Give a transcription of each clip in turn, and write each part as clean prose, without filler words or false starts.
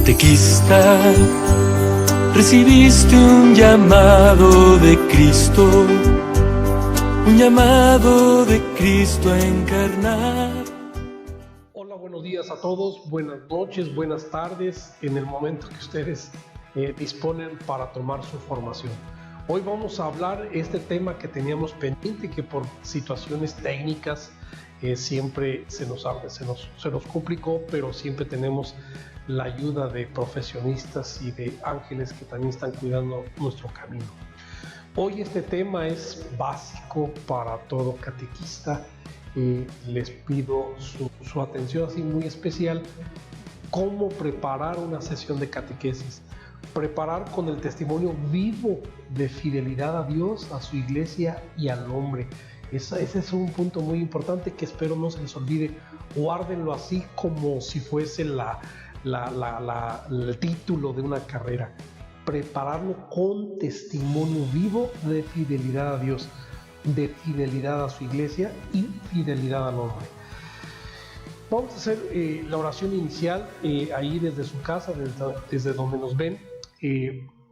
Catequista, recibiste un llamado de Cristo, un llamado de Cristo a encarnar. Hola, buenos días a todos, buenas noches, buenas tardes, en el momento que ustedes disponen para tomar su formación. Hoy vamos a hablar este tema que teníamos pendiente, que por situaciones técnicas siempre se nos complicó, pero siempre tenemos la ayuda de profesionistas y de ángeles que también están cuidando nuestro camino. Hoy este tema es básico para todo catequista. Les pido su atención así muy especial. ¿Cómo preparar una sesión de catequesis? Preparar con el testimonio vivo de fidelidad a Dios, a su iglesia y al hombre. Ese es un punto muy importante que espero no se les olvide. Guárdenlo así como si fuese el título de una carrera. Prepararlo con testimonio vivo de fidelidad a Dios, de fidelidad a su iglesia y fidelidad al hombre. Vamos a hacer la oración inicial ahí desde su casa, desde donde nos ven.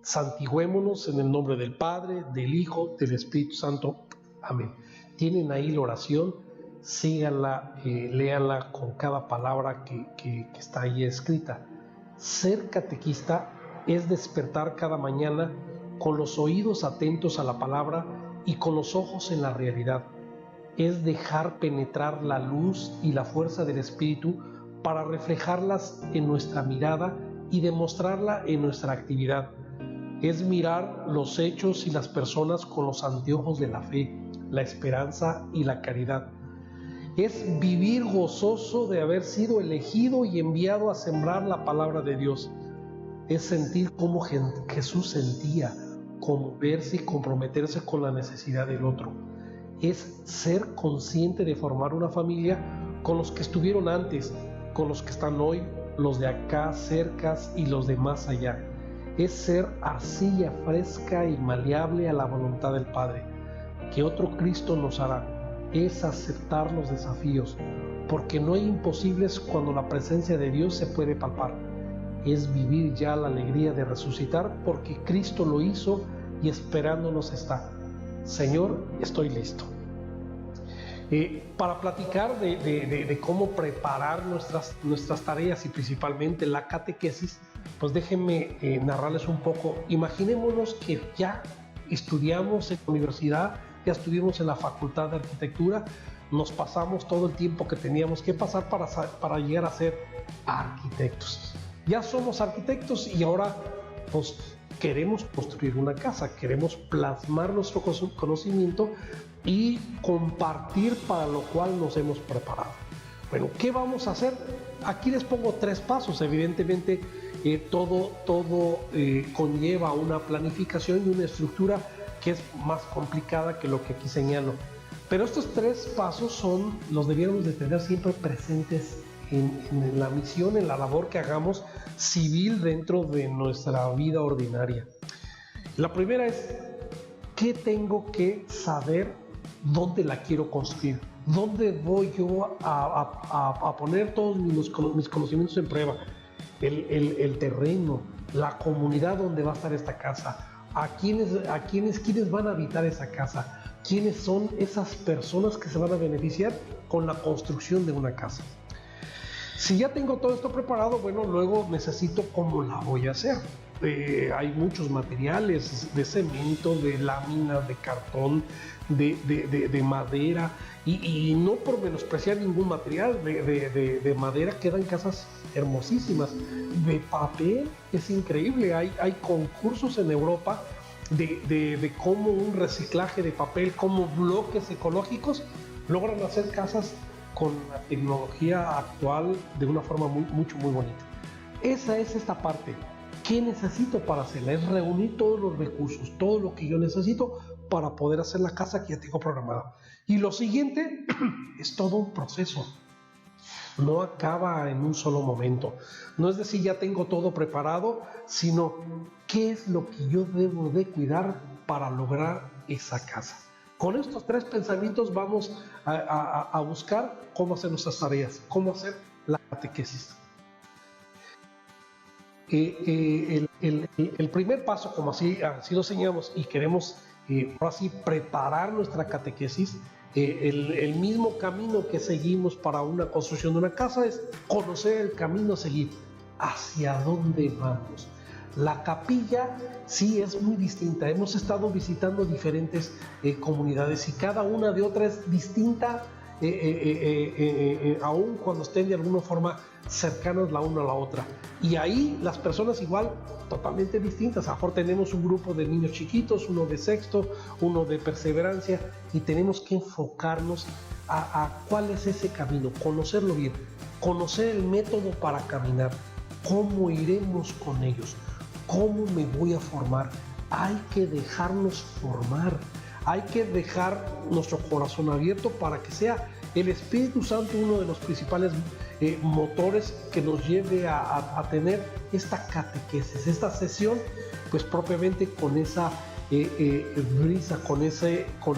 Santigüémonos en el nombre del Padre, del Hijo, del Espíritu Santo. Amén. Tienen ahí la oración, síganla, léanla con cada palabra que está ahí escrita. Ser catequista es despertar cada mañana con los oídos atentos a la palabra y con los ojos en la realidad. Es dejar penetrar la luz y la fuerza del Espíritu para reflejarlas en nuestra mirada y demostrarla en nuestra actividad. Es mirar los hechos y las personas con los anteojos de la fe, la esperanza y la caridad. Es vivir gozoso de haber sido elegido y enviado a sembrar la palabra de Dios. Es sentir como Jesús sentía, conmoverse y comprometerse con la necesidad del otro. Es ser consciente de formar una familia con los que estuvieron antes, con los que están hoy, los de acá cercas y los de más allá. Es ser arcilla fresca y maleable a la voluntad del Padre. Que otro Cristo nos hará. Es aceptar los desafíos, porque no hay imposibles cuando la presencia de Dios se puede palpar. Es vivir ya la alegría de resucitar, porque Cristo lo hizo y esperándonos está. Señor, estoy listo. Para platicar de cómo preparar nuestras tareas y principalmente la catequesis, pues déjenme narrarles un poco. Imaginémonos que ya estudiamos en la universidad, ya estuvimos en la Facultad de Arquitectura, nos pasamos todo el tiempo que teníamos que pasar para llegar a ser arquitectos. Ya somos arquitectos y ahora pues queremos construir una casa, queremos plasmar nuestro conocimiento y compartir, para lo cual nos hemos preparado. Bueno, ¿qué vamos a hacer? Aquí les pongo 3 pasos. Evidentemente todo conlleva una planificación y una estructura que es más complicada que lo que aquí señalo. Pero estos 3 pasos los debiéramos de tener siempre presentes en la misión, en la labor que hagamos civil dentro de nuestra vida ordinaria. La primera es, ¿qué tengo que saber? ¿Dónde la quiero construir? ¿Dónde voy yo a poner todos mis conocimientos en prueba? El terreno, la comunidad donde va a estar esta casa, quiénes van a habitar esa casa, quiénes son esas personas que se van a beneficiar con la construcción de una casa. Si ya tengo todo esto preparado, bueno, luego necesito cómo la voy a hacer. Hay muchos materiales de cemento, de láminas, de cartón, de madera, y no por menospreciar ningún material, de madera quedan casas hermosísimas. De papel es increíble, hay concursos en Europa de cómo un reciclaje de papel, como bloques ecológicos logran hacer casas con la tecnología actual de una forma muy bonita. Esa es esta parte. ¿Qué necesito para hacerla? Es reunir todos los recursos, todo lo que yo necesito para poder hacer la casa que ya tengo programada. Y lo siguiente es todo un proceso. No acaba en un solo momento. No es decir, ya tengo todo preparado, sino qué es lo que yo debo de cuidar para lograr esa casa. Con estos 3 pensamientos vamos a buscar cómo hacer nuestras tareas, cómo hacer la catequesis. el primer paso, como así lo señalamos, y queremos ahora sí preparar nuestra catequesis, el mismo camino que seguimos para una construcción de una casa es conocer el camino a seguir, hacia dónde vamos. La capilla sí es muy distinta. Hemos estado visitando diferentes comunidades y cada una de otras es distinta, aun cuando estén de alguna forma cercanas la una a la otra. Y ahí las personas igual totalmente distintas. A lo mejor tenemos un grupo de niños chiquitos, uno de sexto, uno de perseverancia, y tenemos que enfocarnos a cuál es ese camino, conocerlo bien, conocer el método para caminar, cómo iremos con ellos, cómo me voy a formar. Hay que dejarnos formar, hay que dejar nuestro corazón abierto para que sea el Espíritu Santo uno de los principales motores que nos lleve a tener esta catequesis, esta sesión, pues propiamente con esa brisa, con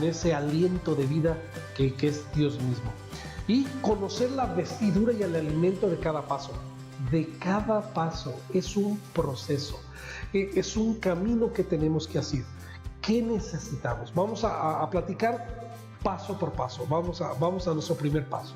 ese aliento de vida que es Dios mismo. Y conocer la vestidura y el alimento de cada paso. De cada paso es un proceso, es un camino que tenemos que hacer. ¿Qué necesitamos? Vamos a platicar paso por paso. Vamos a nuestro primer paso.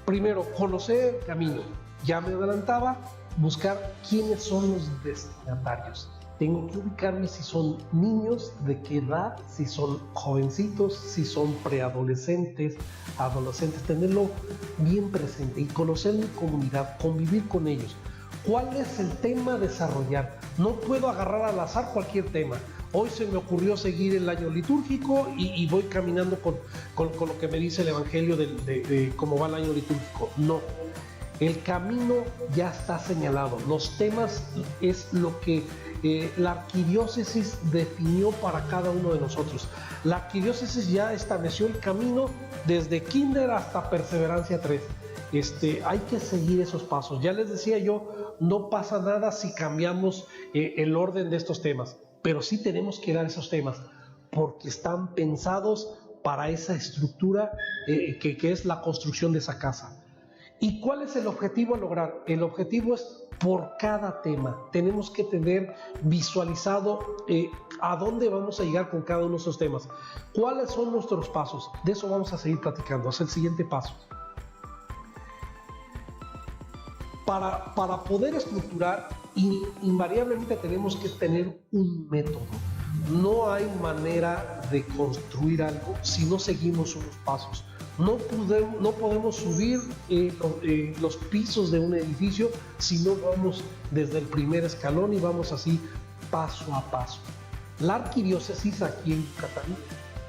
Primero, conocer el camino. Ya me adelantaba, buscar quiénes son los destinatarios. Tengo que ubicarme si son niños, de qué edad, si son jovencitos, si son preadolescentes, adolescentes, tenerlo bien presente y conocer mi comunidad, convivir con ellos. ¿Cuál es el tema a desarrollar? No puedo agarrar al azar cualquier tema. Hoy se me ocurrió seguir el año litúrgico y voy caminando con lo que me dice el Evangelio de cómo va el año litúrgico. No, el camino ya está señalado. Los temas es lo que la arquidiócesis definió para cada uno de nosotros. La arquidiócesis ya estableció el camino desde kinder hasta perseverancia 3. Hay que seguir esos pasos. Ya les decía yo, no pasa nada si cambiamos el orden de estos temas, pero sí tenemos que dar esos temas porque están pensados para esa estructura que es la construcción de esa casa. ¿Y cuál es el objetivo a lograr? El objetivo es por cada tema. Tenemos que tener visualizado a dónde vamos a llegar con cada uno de esos temas. ¿Cuáles son nuestros pasos? De eso vamos a seguir platicando. Es el siguiente paso. Para poder estructurar, invariablemente tenemos que tener un método. No hay manera de construir algo si no seguimos unos pasos. No podemos subir los pisos de un edificio si no vamos desde el primer escalón y vamos así paso a paso. La arquidiócesis aquí en Yucatán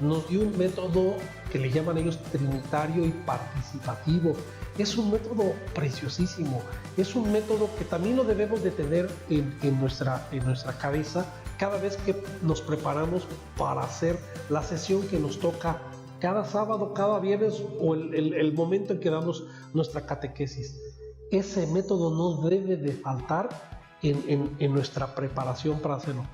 nos dio un método que le llaman ellos trinitario y participativo. Es un método preciosísimo, es un método que también lo debemos de tener en nuestra cabeza cada vez que nos preparamos para hacer la sesión que nos toca cada sábado, cada viernes o el momento en que damos nuestra catequesis. Ese método no debe de faltar en nuestra preparación para hacerlo.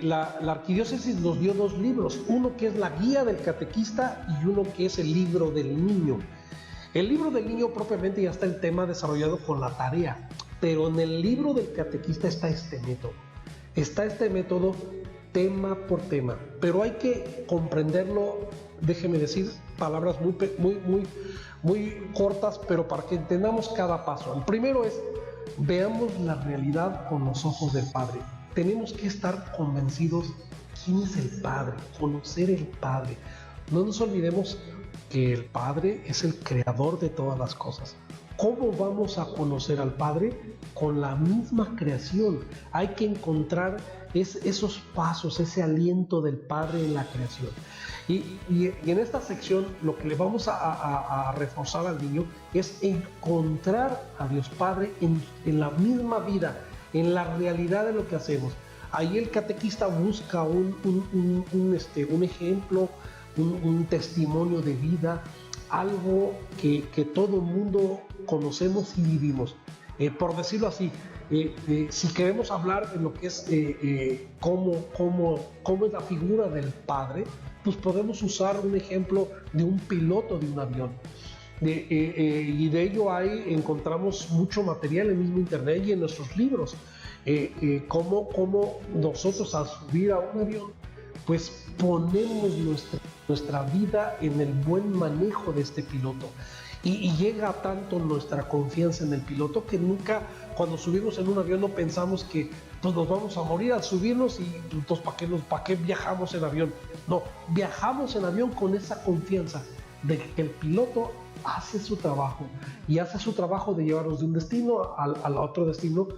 La arquidiócesis nos dio 2 libros, uno que es la guía del catequista y uno que es el libro del niño. El libro del niño propiamente ya está el tema desarrollado con la tarea, pero en el libro del catequista está este método. Está este método tema por tema, pero hay que comprenderlo, déjeme decir palabras muy cortas, pero para que entendamos cada paso. El primero es, veamos la realidad con los ojos del Padre. Tenemos que estar convencidos quién es el Padre, conocer el Padre. No nos olvidemos que el Padre es el creador de todas las cosas. ¿Cómo vamos a conocer al Padre? Con la misma creación. Hay que encontrar esos pasos, ese aliento del Padre en la creación. Y en esta sección lo que le vamos a reforzar al niño es encontrar a Dios Padre en la misma vida, en la realidad de lo que hacemos. Ahí el catequista busca un ejemplo, un testimonio de vida, algo que todo el mundo conocemos y vivimos. Por decirlo así, si queremos hablar de lo que es cómo es la figura del Padre, pues podemos usar un ejemplo de un piloto de un avión. Y de ello encontramos mucho material en el mismo internet y en nuestros libros. Cómo nosotros al subir a un avión, pues ponemos nuestra vida en el buen manejo de este piloto. Y llega tanto nuestra confianza en el piloto que nunca, cuando subimos en un avión, no pensamos que pues, nos vamos a morir al subirnos y entonces ¿para qué viajamos en avión? No, viajamos en avión con esa confianza de que el piloto hace su trabajo y hace su trabajo de llevarnos de un destino al otro destino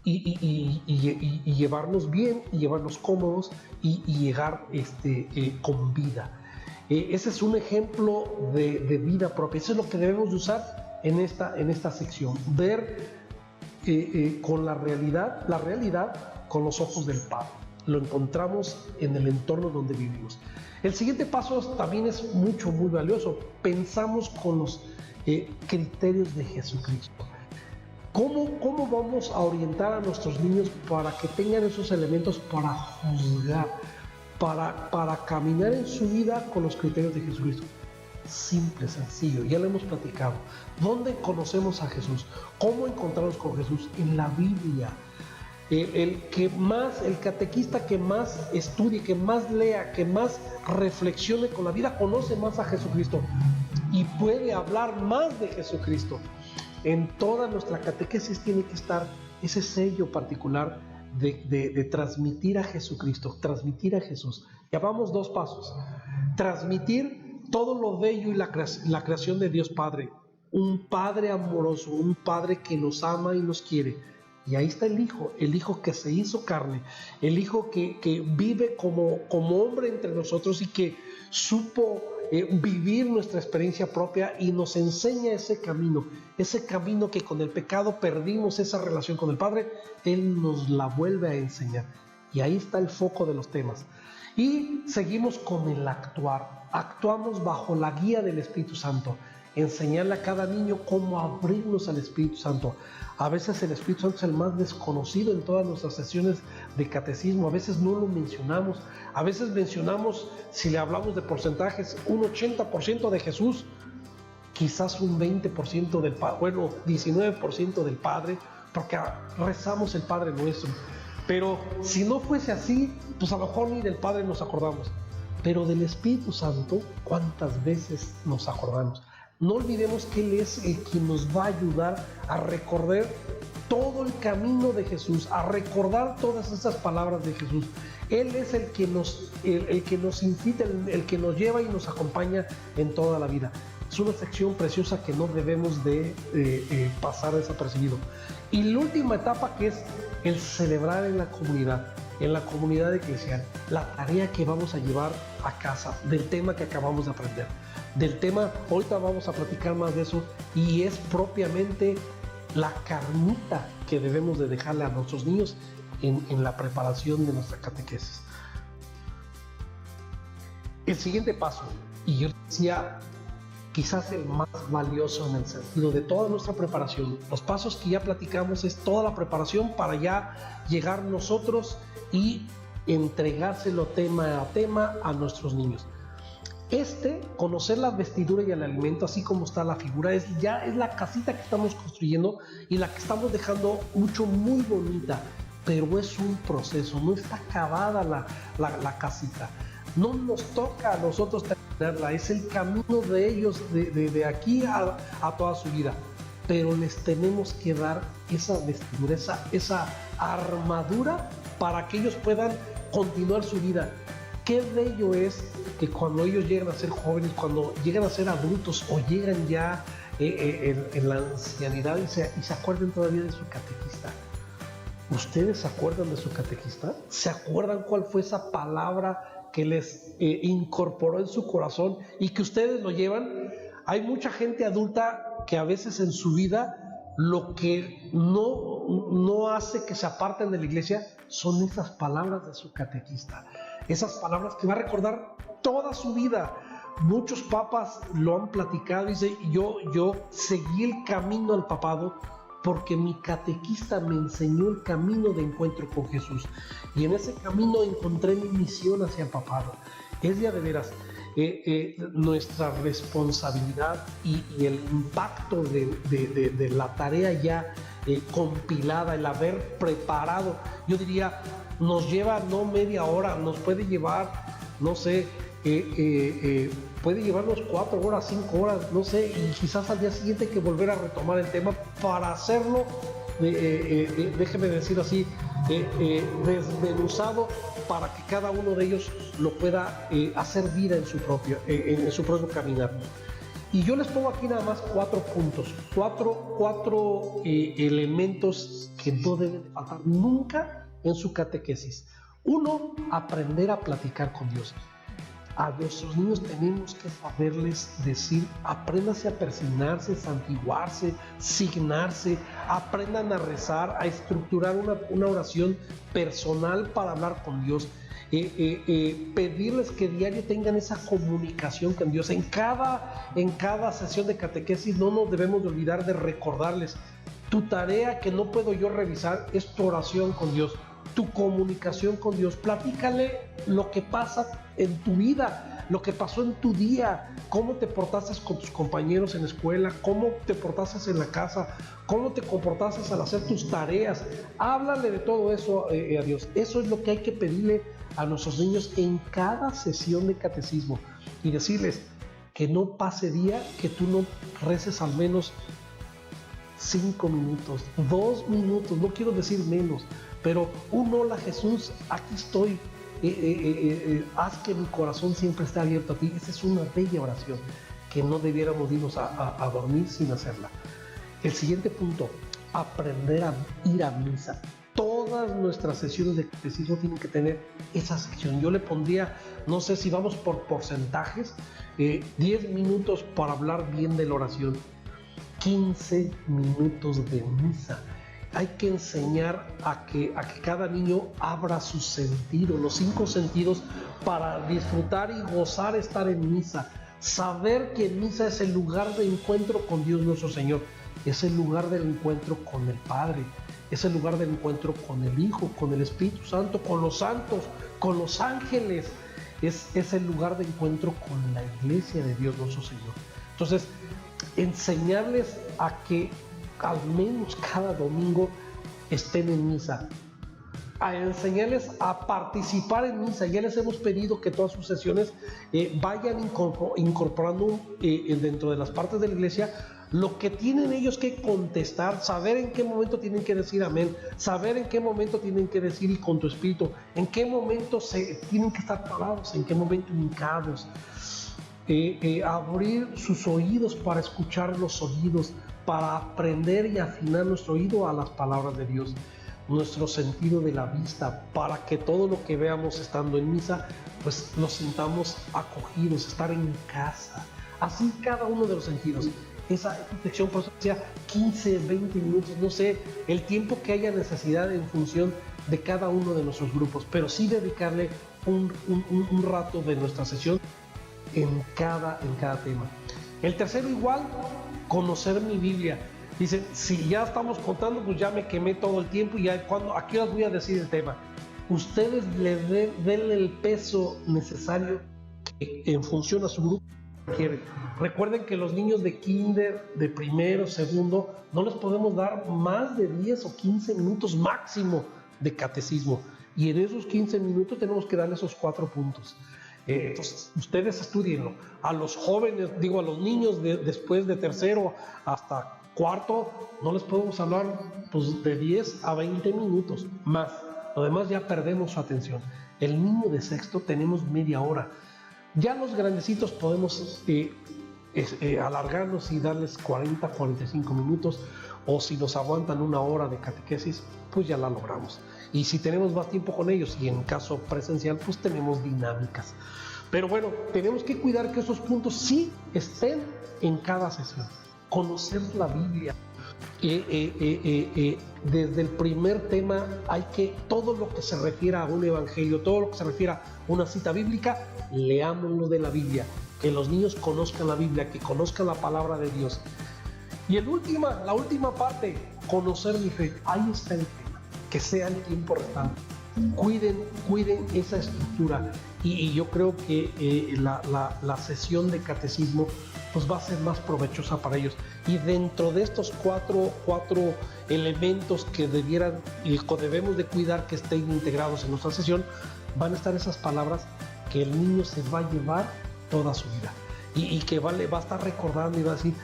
y llevarnos bien y llevarnos cómodos y llegar con vida. Ese es un ejemplo de vida propia. Eso es lo que debemos de usar en esta sección. Ver con la realidad con los ojos del Padre. Lo encontramos en el entorno donde vivimos. El siguiente paso también es muy valioso. Pensamos con los criterios de Jesucristo. ¿Cómo vamos a orientar a nuestros niños para que tengan esos elementos para juzgar, para caminar en su vida con los criterios de Jesucristo? Simple, sencillo, ya lo hemos platicado. ¿Dónde conocemos a Jesús? ¿Cómo encontrarnos con Jesús? En la Biblia. El catequista que más estudie, que más lea, que más reflexione con la vida, conoce más a Jesucristo y puede hablar más de Jesucristo. En toda nuestra catequesis tiene que estar ese sello particular de transmitir a Jesucristo, transmitir a Jesús. Ya vamos 2 pasos. Transmitir todo lo bello y la creación de Dios Padre. Un Padre amoroso, un Padre que nos ama y nos quiere. Y ahí está el Hijo que se hizo carne, el Hijo que vive como hombre entre nosotros y que supo vivir nuestra experiencia propia y nos enseña ese camino que con el pecado perdimos esa relación con el Padre. Él nos la vuelve a enseñar. Y ahí está el foco de los temas. Y seguimos con el actuar. Actuamos bajo la guía del Espíritu Santo. Enseñarle a cada niño cómo abrirnos al Espíritu Santo. A veces el Espíritu Santo es el más desconocido en todas nuestras sesiones de catecismo. A veces no lo mencionamos. A veces mencionamos, si le hablamos de porcentajes, un 80% de Jesús, quizás un 20% del Padre, bueno, 19% del Padre, porque rezamos el Padre Nuestro. Pero si no fuese así, pues a lo mejor ni del Padre nos acordamos. Pero del Espíritu Santo, ¿cuántas veces nos acordamos? No olvidemos que Él es el que nos va a ayudar a recordar todo el camino de Jesús, a recordar todas esas palabras de Jesús. Él es el que nos incita, el que nos lleva y nos acompaña en toda la vida. Es una sección preciosa que no debemos de pasar desapercibido. Y la última etapa, que es el celebrar en la comunidad eclesial, la tarea que vamos a llevar a casa del tema que acabamos de aprender. Del tema, ahorita vamos a platicar más de eso, y es propiamente la carnita que debemos de dejarle a nuestros niños en la preparación de nuestra catequesis. El siguiente paso, y yo decía, quizás el más valioso en el sentido de toda nuestra preparación, los pasos que ya platicamos es toda la preparación para ya llegar nosotros y entregárselo tema a tema a nuestros niños. Conocer la vestidura y el alimento, así como está la figura, es la casita que estamos construyendo y la que estamos dejando muy bonita, pero es un proceso, no está acabada la casita. No nos toca a nosotros terminarla, es el camino de ellos de aquí a toda su vida, pero les tenemos que dar esa vestidura, esa armadura para que ellos puedan continuar su vida. Qué bello es que cuando ellos llegan a ser jóvenes, cuando llegan a ser adultos o llegan ya en la ancianidad y se acuerden todavía de su catequista. ¿Ustedes se acuerdan de su catequista? ¿Se acuerdan cuál fue esa palabra que les incorporó en su corazón y que ustedes lo llevan? Hay mucha gente adulta que a veces en su vida lo que no hace que se aparten de la iglesia son esas palabras de su catequista. Esas palabras que va a recordar toda su vida. Muchos papas lo han platicado y dice, yo seguí el camino al papado porque mi catequista me enseñó el camino de encuentro con Jesús. Y en ese camino encontré mi misión hacia el papado. Es de veras. nuestra responsabilidad y el impacto de la tarea ya compilada, el haber preparado, yo diría, nos lleva no media hora, nos puede llevar, no sé, puede llevarnos 4 horas, 5 horas, no sé, y quizás al día siguiente hay que volver a retomar el tema para hacerlo, déjeme decir así, desmenuzado, para que cada uno de ellos lo pueda hacer vida en su propio caminar. Y yo les pongo aquí nada más 4 puntos, cuatro elementos que no deben faltar nunca en su catequesis. 1, aprender a platicar con Dios. A nuestros niños tenemos que saberles decir, apréndase a persignarse, santiguarse, signarse, aprendan a rezar, a estructurar una oración personal para hablar con Dios. Pedirles que diario tengan esa comunicación con Dios. En cada sesión de catequesis no nos debemos de olvidar de recordarles, tu tarea que no puedo yo revisar es tu oración con Dios, tu comunicación con Dios. Platícale lo que pasa en tu vida, lo que pasó en tu día, cómo te portaste con tus compañeros en la escuela, cómo te portaste en la casa, cómo te comportaste al hacer tus tareas. Háblale de todo eso a Dios. Eso es lo que hay que pedirle a nuestros niños en cada sesión de catecismo, y decirles que no pase día que tú no reces al menos 5 minutos, 2 minutos, no quiero decir menos, pero un hola Jesús, aquí estoy, haz que mi corazón siempre esté abierto a ti. Esa es una bella oración que no debiéramos irnos a dormir sin hacerla. El siguiente punto, aprender a ir a misa. Todas nuestras sesiones de catecismo tienen que tener esa sección. Yo le pondría, no sé si vamos por porcentajes, 10 minutos para hablar bien de la oración, 15 minutos de misa. Hay que enseñar a que cada niño abra sus sentidos, los 5 sentidos, para disfrutar y gozar estar en misa. Saber que misa es el lugar de encuentro con Dios nuestro Señor, es el lugar del encuentro con el Padre, es el lugar del encuentro con el Hijo, con el Espíritu Santo, con los santos, con los ángeles. Es el lugar de encuentro con la iglesia de Dios nuestro Señor. Entonces, enseñarles a que al menos cada domingo estén en misa, a enseñarles a participar en misa. Ya les hemos pedido que todas sus sesiones vayan incorporando dentro de las partes de la iglesia lo que tienen ellos que contestar, saber en qué momento tienen que decir amén, saber en qué momento tienen que decir y con tu espíritu, en qué momento tienen que estar parados, en qué momento hincados. Abrir sus oídos para escuchar los oídos, para aprender y afinar nuestro oído a las palabras de Dios, nuestro sentido de la vista, para que todo lo que veamos estando en misa, pues nos sintamos acogidos, estar en casa. Así cada uno de los sentidos. Esa reflexión, por eso decía 15, 20 minutos, no sé, el tiempo que haya necesidad en función de cada uno de nuestros grupos, pero sí dedicarle un rato de nuestra sesión en cada tema. El tercero, igual, conocer mi Biblia. Dicen, si ya estamos contando, pues ya me quemé todo el tiempo y ya aquí os voy a decir el tema. Ustedes le denle el peso necesario en función a su grupo que quieren. Recuerden que los niños de kinder, de primero, segundo, no les podemos dar más de 10 o 15 minutos máximo de catecismo. Y en esos 15 minutos tenemos que darle esos 4 puntos. Entonces, ustedes estudienlo. A los jóvenes, a los niños después de tercero hasta cuarto, no les podemos hablar pues, de 10 a 20 minutos más. Lo demás ya perdemos su atención. El niño de sexto tenemos media hora. Ya los grandecitos podemos alargarnos y darles 40, 45 minutos, o si nos aguantan 1 hora de catequesis, pues ya la logramos. Y si tenemos más tiempo con ellos, y en caso presencial, pues tenemos dinámicas. Pero bueno, tenemos que cuidar que esos puntos sí estén en cada sesión. Conocer la Biblia. Desde el primer tema hay que, todo lo que se refiera a un evangelio, todo lo que se refiera a una cita bíblica, leámoslo de la Biblia. Que los niños conozcan la Biblia, que conozcan la palabra de Dios. Y la última parte, conocer mi fe. Ahí está el tema. Que sea el tiempo restante. cuiden esa estructura. Y yo creo que la sesión de catecismo pues va a ser más provechosa para ellos. Y dentro de estos cuatro elementos que debemos de cuidar que estén integrados en nuestra sesión, van a estar esas palabras que el niño se va a llevar toda su vida. Y que va a estar recordando y va a decir,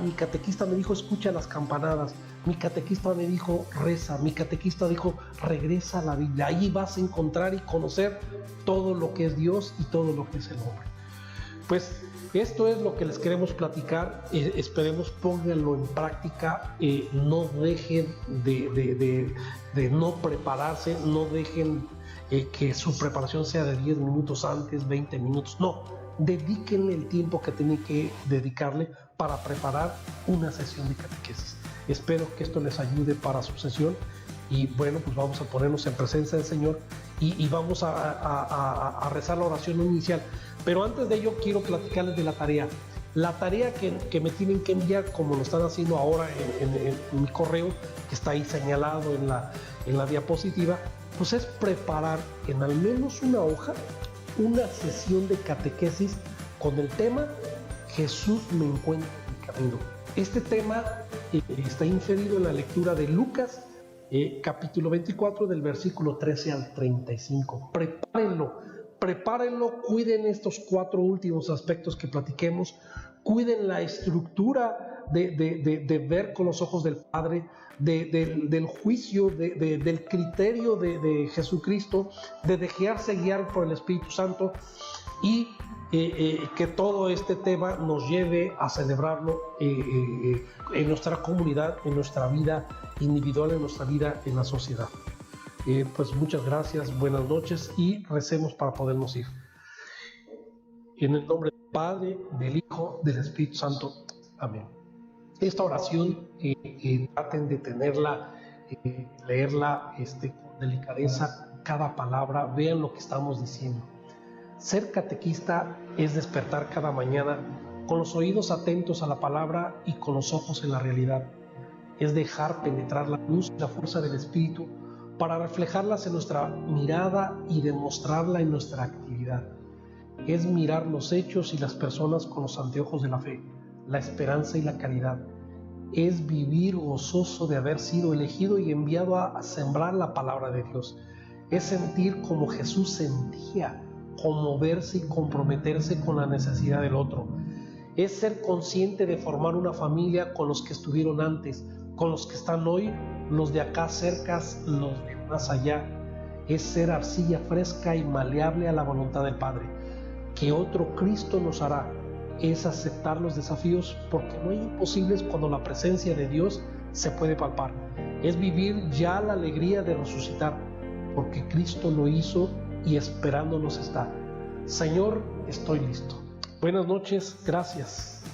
mi catequista me dijo escucha las campanadas, mi catequista me dijo reza, mi catequista dijo regresa a la Biblia. Ahí vas a encontrar y conocer todo lo que es Dios y todo lo que es el hombre. Pues esto es lo que les queremos platicar. Esperemos pónganlo en práctica. No dejen de no prepararse, no dejen que su preparación sea de 10 minutos antes, 20 minutos, no. Dedíquenle el tiempo que tienen que dedicarle para preparar una sesión de catequesis. Espero que esto les ayude para su sesión y bueno, pues vamos a ponernos en presencia del Señor y vamos a rezar la oración inicial. Pero antes de ello quiero platicarles de la tarea. La tarea que me tienen que enviar, como lo están haciendo ahora en mi correo, que está ahí señalado en la diapositiva, pues es preparar en al menos una hoja una sesión de catequesis con el tema Jesús me encuentra en mi camino. Este tema está inferido en la lectura de Lucas, capítulo 24, del versículo 13 al 35. Prepárenlo, cuiden estos 4 últimos aspectos que platiquemos, cuiden la estructura de ver con los ojos del Padre, del juicio, del criterio de Jesucristo, de dejarse guiar por el Espíritu Santo y que todo este tema nos lleve a celebrarlo en nuestra comunidad, en nuestra vida individual, en nuestra vida en la sociedad. Pues muchas gracias, buenas noches y recemos para podernos ir. En el nombre del Padre, del Hijo, del Espíritu Santo. Amén. Esta oración traten de tenerla, leerla con delicadeza, cada palabra, vean lo que estamos diciendo. Ser catequista es despertar cada mañana con los oídos atentos a la palabra y con los ojos en la realidad. Es dejar penetrar la luz y la fuerza del Espíritu para reflejarlas en nuestra mirada y demostrarla en nuestra actividad. Es mirar los hechos y las personas con los anteojos de la fe, la esperanza y la caridad. Es vivir gozoso de haber sido elegido y enviado a sembrar la palabra de Dios. Es sentir como Jesús sentía, conmoverse y comprometerse con la necesidad del otro. Es ser consciente de formar una familia con los que estuvieron antes, con los que están hoy, los de acá cerca, los de más allá. Es ser arcilla fresca y maleable a la voluntad del Padre. Que otro Cristo nos hará. Es aceptar los desafíos porque no hay imposibles cuando la presencia de Dios se puede palpar. Es vivir ya la alegría de resucitar porque Cristo lo hizo y esperándonos está. Señor, estoy listo. Buenas noches, gracias.